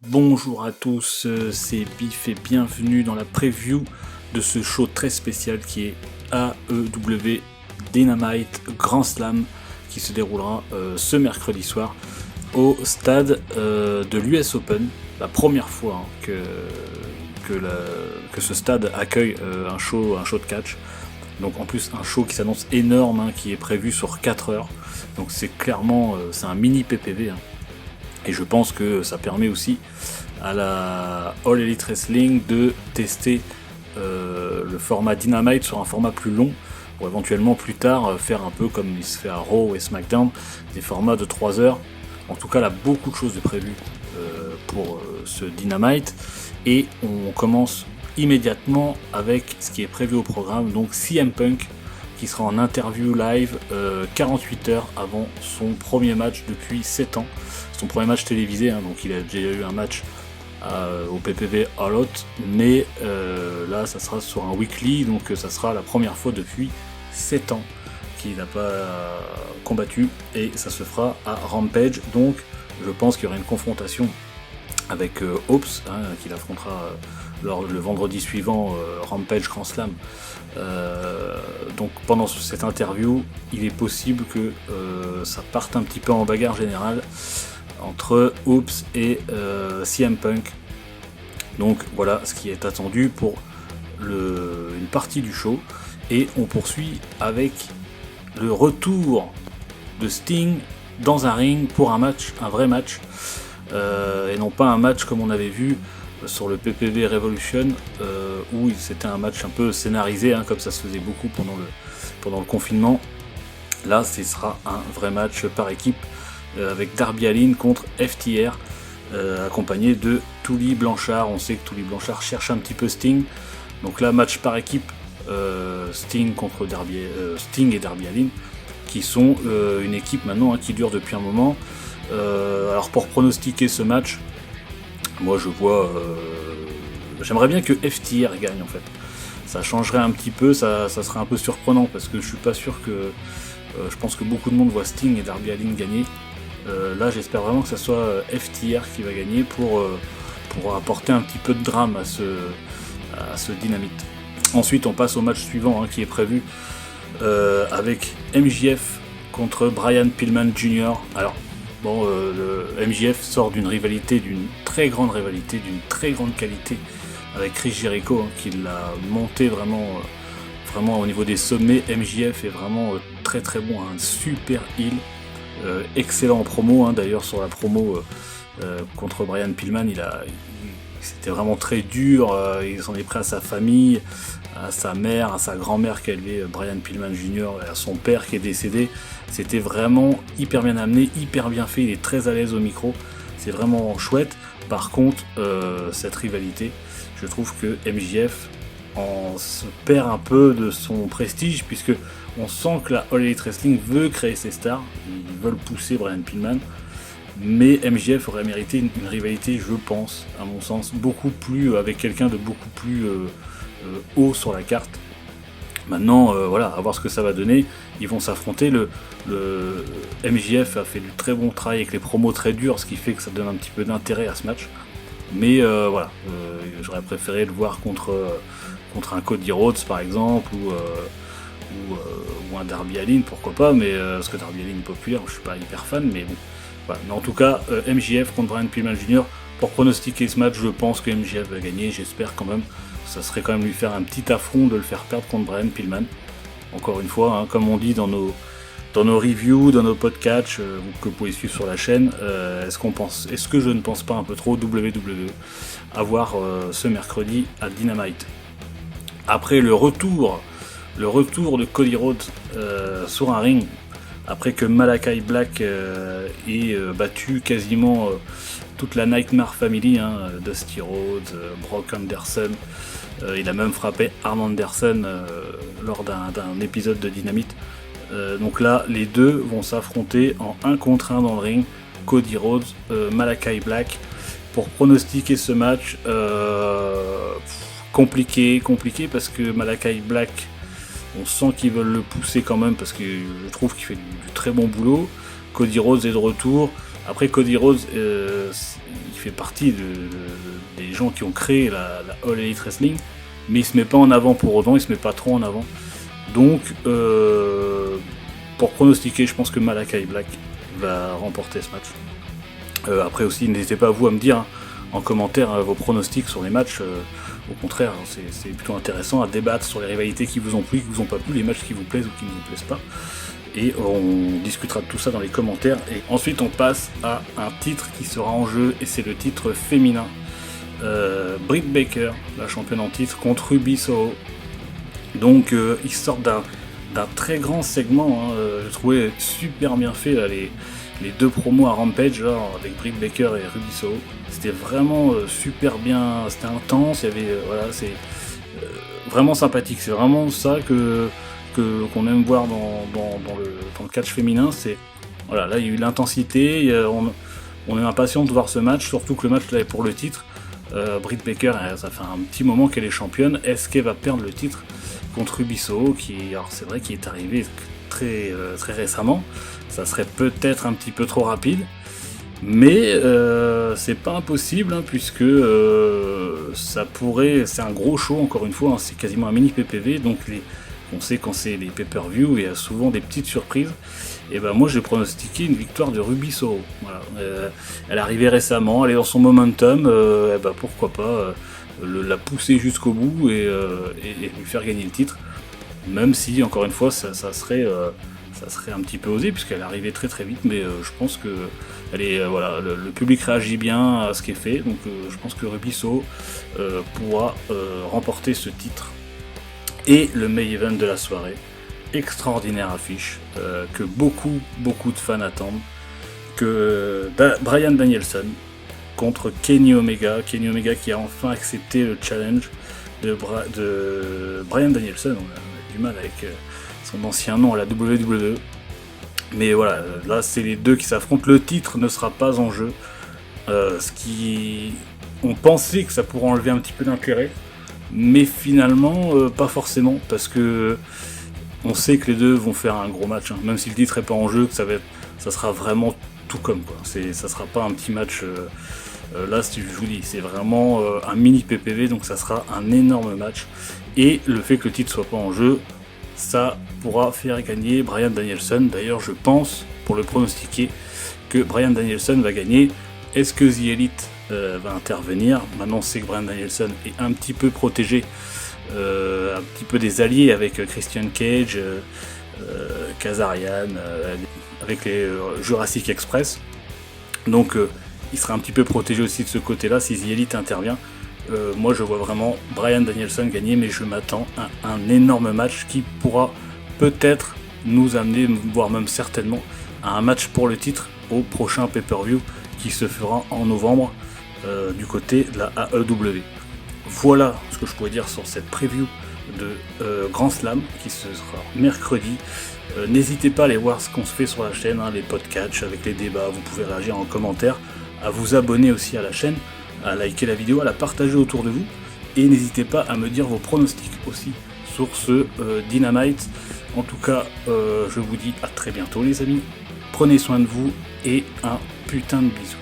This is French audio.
Bonjour à tous, c'est Biff et bienvenue dans la preview de ce show très spécial qui est AEW Dynamite Grand Slam qui se déroulera ce mercredi soir au stade de l'US Open. La première fois que ce stade accueille un show de catch. Donc en plus un show qui s'annonce énorme, qui est prévu sur 4 heures. Donc c'est clairement c'est un mini PPV. Et je pense que ça permet aussi à la All Elite Wrestling de tester le format Dynamite sur un format plus long pour éventuellement plus tard faire un peu comme il se fait à Raw et SmackDown, des formats de 3 heures. En tout cas, là, beaucoup de choses de prévues pour ce Dynamite. Et on commence immédiatement avec ce qui est prévu au programme, donc CM Punk qui sera en interview live 48 heures avant son premier match depuis 7 ans. Son premier match télévisé, donc il a déjà eu un match au PPV All Out, mais là ça sera sur un weekly, donc ça sera la première fois depuis 7 ans qu'il n'a pas combattu, et ça se fera à Rampage, donc je pense qu'il y aura une confrontation avec Hobbs, qu'il affrontera le vendredi suivant, Rampage Grand Slam. Donc pendant cette interview, il est possible que ça parte un petit peu en bagarre générale entre Hobbs et CM Punk. Donc voilà ce qui est attendu pour une partie du show. Et on poursuit avec le retour de Sting dans un ring pour un match, un vrai match. Et non pas un match comme on avait vu sur le PPV Revolution, où c'était un match un peu scénarisé, comme ça se faisait beaucoup pendant le confinement. Là, ce sera un vrai match par équipe, avec Darby Allin contre FTR, accompagné de Tully Blanchard. On sait que Tully Blanchard cherche un petit peu Sting, donc là, match par équipe, Sting et Darby Allin, qui sont une équipe maintenant qui dure depuis un moment. Alors pour pronostiquer ce match, moi je vois, j'aimerais bien que FTR gagne en fait. Ça changerait un petit peu, ça serait un peu surprenant parce que je suis pas sûr que, je pense que beaucoup de monde voit Sting et Darby Allin gagner. Là j'espère vraiment que ça soit FTR qui va gagner pour apporter un petit peu de drame à ce Dynamite. Ensuite on passe au match suivant qui est prévu avec MJF contre Brian Pillman Jr. Alors bon, le MJF sort d'une très grande qualité avec Chris Jericho, qui l'a monté vraiment au niveau des sommets. MJF est vraiment très très bon, un super heel, excellent en promo. D'ailleurs sur la promo contre Brian Pillman, c'était vraiment très dur. Il s'en est pris à sa famille, à sa mère, à sa grand-mère qui a élevé Brian Pillman Jr. et à son père qui est décédé. C'était vraiment hyper bien amené, hyper bien fait, il est très à l'aise au micro, c'est vraiment chouette. Par contre, cette rivalité, je trouve que MJF se perd un peu de son prestige, puisque on sent que la All Elite Wrestling veut créer ses stars, ils veulent pousser Brian Pillman, mais MJF aurait mérité une rivalité, je pense, à mon sens, avec quelqu'un de beaucoup plus haut sur la carte. Maintenant, voilà, à voir ce que ça va donner. Ils vont s'affronter. Le MJF a fait du très bon travail avec les promos très durs, ce qui fait que ça donne un petit peu d'intérêt à ce match. Mais voilà, j'aurais préféré le voir contre un Cody Rhodes par exemple, ou un Darby Allin, pourquoi pas. Mais parce que Darby Allin est populaire, je suis pas hyper fan, mais bon. Voilà. Mais en tout cas, MJF contre Brian Pillman Jr. Pour pronostiquer ce match, je pense que MJF va gagner. J'espère quand même. Ça serait quand même lui faire un petit affront de le faire perdre contre Brian Pillman. Encore une fois, comme on dit dans nos reviews, dans nos podcasts que vous pouvez suivre sur la chaîne, est-ce que je ne pense pas un peu trop WWE à voir ce mercredi à Dynamite. Après le retour de Cody Rhodes sur un ring, après que Malakai Black ait battu quasiment toute la Nightmare Family, Dusty Rhodes, Brock Anderson, il a même frappé Arn Anderson lors d'un épisode de Dynamite. Donc là, les deux vont s'affronter en 1 contre 1 dans le ring, Cody Rhodes, Malakai Black. Pour pronostiquer ce match, compliqué parce que Malakai Black, on sent qu'ils veulent le pousser quand même, parce que je trouve qu'il fait du très bon boulot. Cody Rhodes est de retour. Après Cody Rhodes, il fait partie des gens qui ont créé la All Elite Wrestling, mais il se met pas en avant pour autant, il se met pas trop en avant. Donc, pour pronostiquer, je pense que Malakai Black va remporter ce match. Après aussi, n'hésitez pas vous à me dire en commentaire vos pronostics sur les matchs. Au contraire, c'est plutôt intéressant à débattre sur les rivalités qui vous ont plu, qui vous ont pas plu, les matchs qui vous plaisent ou qui ne vous plaisent pas. Et on discutera de tout ça dans les commentaires. Et ensuite, on passe à un titre qui sera en jeu, et c'est le titre féminin. Britt Baker, la championne en titre, contre Ruby Soho. Donc, ils sortent d'un très grand segment. Je trouvais super bien fait là, les deux promos à Rampage là, avec Britt Baker et Ruby Soho. C'était vraiment super bien, c'était intense. Il y avait c'est vraiment sympathique. C'est vraiment ça qu'on aime voir dans le catch féminin. C'est là il y a eu l'intensité. On est impatient de voir ce match, surtout que le match là est pour le titre. Britt Baker, ça fait un petit moment qu'elle est championne. Est-ce qu'elle va perdre le titre contre Ruby Soho, c'est vrai qu'il est arrivé très récemment. Ça serait peut-être un petit peu trop rapide, mais c'est pas impossible, puisque ça pourrait. C'est un gros show, encore une fois, c'est quasiment un mini PPV, donc on sait quand c'est les pay-per-view, il y a souvent des petites surprises. Et moi j'ai pronostiqué une victoire de Ruby Soho. Voilà. Elle est arrivée récemment, elle est dans son momentum, pourquoi pas la pousser jusqu'au bout et lui faire gagner le titre. Même si, encore une fois, ça serait un petit peu osé, puisqu'elle est arrivée très très vite, mais je pense que le public réagit bien à ce qui est fait, donc je pense que Ruby Soho pourra remporter ce titre. Et le main event de la soirée, extraordinaire affiche, que beaucoup de fans attendent, que Bryan Danielson contre Kenny Omega qui a enfin accepté le challenge de Bryan Danielson. On a du mal avec son ancien nom à la WWE, mais voilà, là c'est les deux qui s'affrontent. Le titre ne sera pas en jeu, on pensait que ça pourrait enlever un petit peu d'intérêt, mais finalement pas forcément, parce que on sait que les deux vont faire un gros match, même si le titre n'est pas en jeu, que ça sera vraiment tout comme quoi. Ça sera pas un petit match. Là, je vous dis, c'est vraiment un mini PPV, donc ça sera un énorme match. Et le fait que le titre soit pas en jeu, ça pourra faire gagner Bryan Danielson. D'ailleurs, je pense, pour le pronostiquer, que Bryan Danielson va gagner. Est-ce que The Elite va intervenir? Maintenant, on sait que Bryan Danielson est un petit peu protégé, un petit peu des alliés avec Christian Cage, Kazarian, avec les Jurassic Express. Donc, il sera un petit peu protégé aussi de ce côté-là si The Elite intervient. Moi je vois vraiment Bryan Danielson gagner, mais je m'attends à un énorme match qui pourra peut-être nous amener, voire même certainement, à un match pour le titre au prochain pay-per-view qui se fera en novembre du côté de la AEW. Voilà ce que je pourrais dire sur cette preview de Grand Slam qui se sera mercredi. N'hésitez pas à aller voir ce qu'on se fait sur la chaîne, les podcasts avec les débats, vous pouvez réagir en commentaire, à vous abonner aussi à la chaîne, à liker la vidéo, à la partager autour de vous, et n'hésitez pas à me dire vos pronostics aussi sur ce Dynamite. En tout cas, je vous dis à très bientôt les amis, prenez soin de vous et un putain de bisou.